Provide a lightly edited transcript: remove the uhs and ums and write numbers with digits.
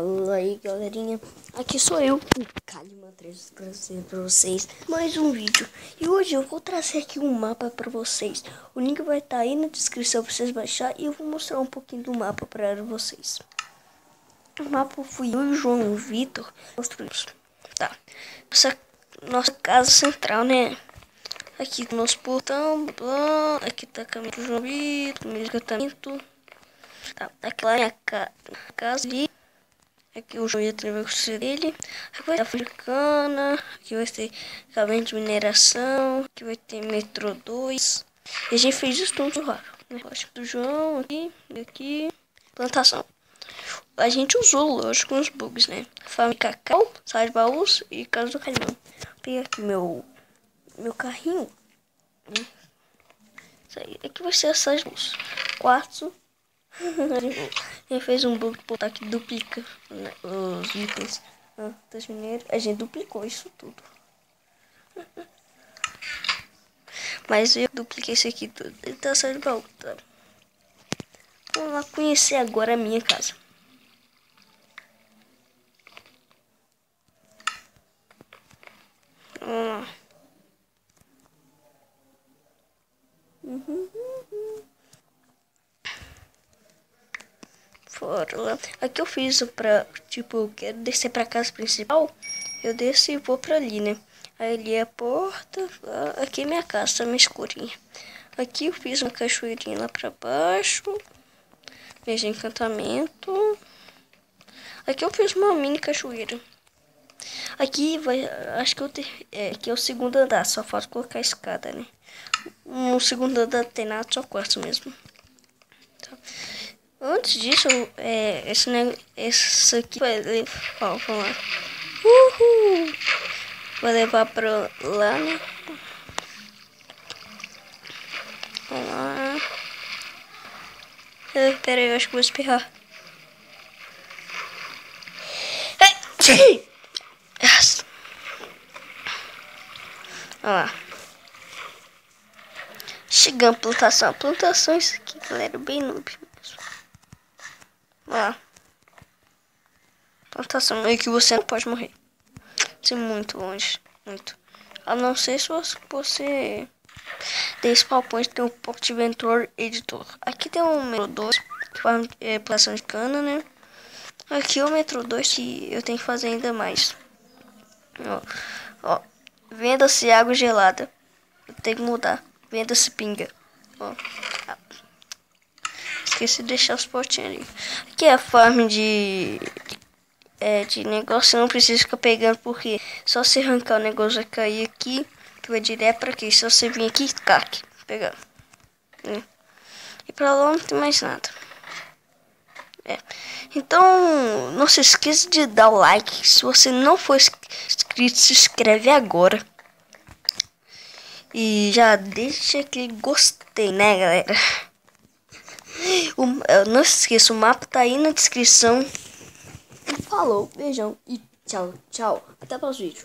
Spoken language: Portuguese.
Fala aí, galerinha, aqui sou eu, o Kaliman 3, trazer pra vocês mais um vídeo. E hoje eu vou trazer aqui um mapa pra vocês. O link vai estar aí na descrição pra vocês baixar e eu vou mostrar um pouquinho do mapa pra vocês. O mapa fui eu e o João Vitor construímos. Tá, nossa casa central, né? Aqui o nosso portão, blá, aqui tá a caminho do João Vitor, meu encantamento. Tá, aqui lá é a casa ali. Aqui o João Vitor vai construir dele. Aqui vai ter africana. Aqui vai ter caminho de mineração. Aqui vai ter metrô 2. E a gente fez isso tudo raro, né? Lógico do João aqui, plantação. A gente usou, lógico, uns bugs, né? Farm de cacau, sala de baús e casa do Calimão. Peguei aqui meu carrinho. Isso aí. Aqui vai ser a sala de baús. Quarto. Ele fez um bug por que duplica, né, os itens das mineiras. A gente duplicou isso tudo. Mas eu dupliquei isso aqui tudo. Ele tá saindo de baú, tá? Vamos lá conhecer agora a minha casa. Vamos lá. Fora lá. Aqui eu fiz pra, tipo, eu quero descer pra casa principal. Eu desço e vou pra ali, né? Aí ali é a porta. Aqui é minha casa, tá meio escurinha. Aqui eu fiz uma cachoeirinha lá pra baixo. Veja encantamento. Aqui eu fiz uma mini cachoeira. Aqui vai, acho que aqui é o segundo andar, só falta colocar a escada, né? No segundo andar tem nada, só quarto mesmo. Tá. Antes disso, esse aqui vai levar, vamos lá. Uhul! Vai levar pra lá, né? Vamos lá. Pera aí, eu acho que vou espirrar. Olha lá. Chegando plantação. Plantação, isso aqui, galera, bem noob mesmo. Olha lá. Plantação, é que você não pode morrer. Isso é muito longe. Muito. A não ser se você tem spawn point, tem um Pocket Venture Editor. Aqui tem um Metro 2, que faz plantação de cana, né? Aqui é o Metro 2 que eu tenho que fazer ainda mais. Ó. Venda-se água gelada. Eu tenho que mudar. Venda-se pinga. Ó. Esqueci de deixar os potinhos ali. Aqui é a farm de negócio. Não precisa ficar pegando, porque só se arrancar o negócio vai cair aqui, que vai direto pra aqui. Se você vir aqui, caque. Pegar. E pra lá não tem mais nada. Então, não se esqueça de dar o like. Se você não for inscrito, se inscreve agora. E já deixa aquele gostei, né, galera? Não se esqueça, o mapa tá aí na descrição. Falou, beijão e tchau, tchau. Até o próximo vídeo.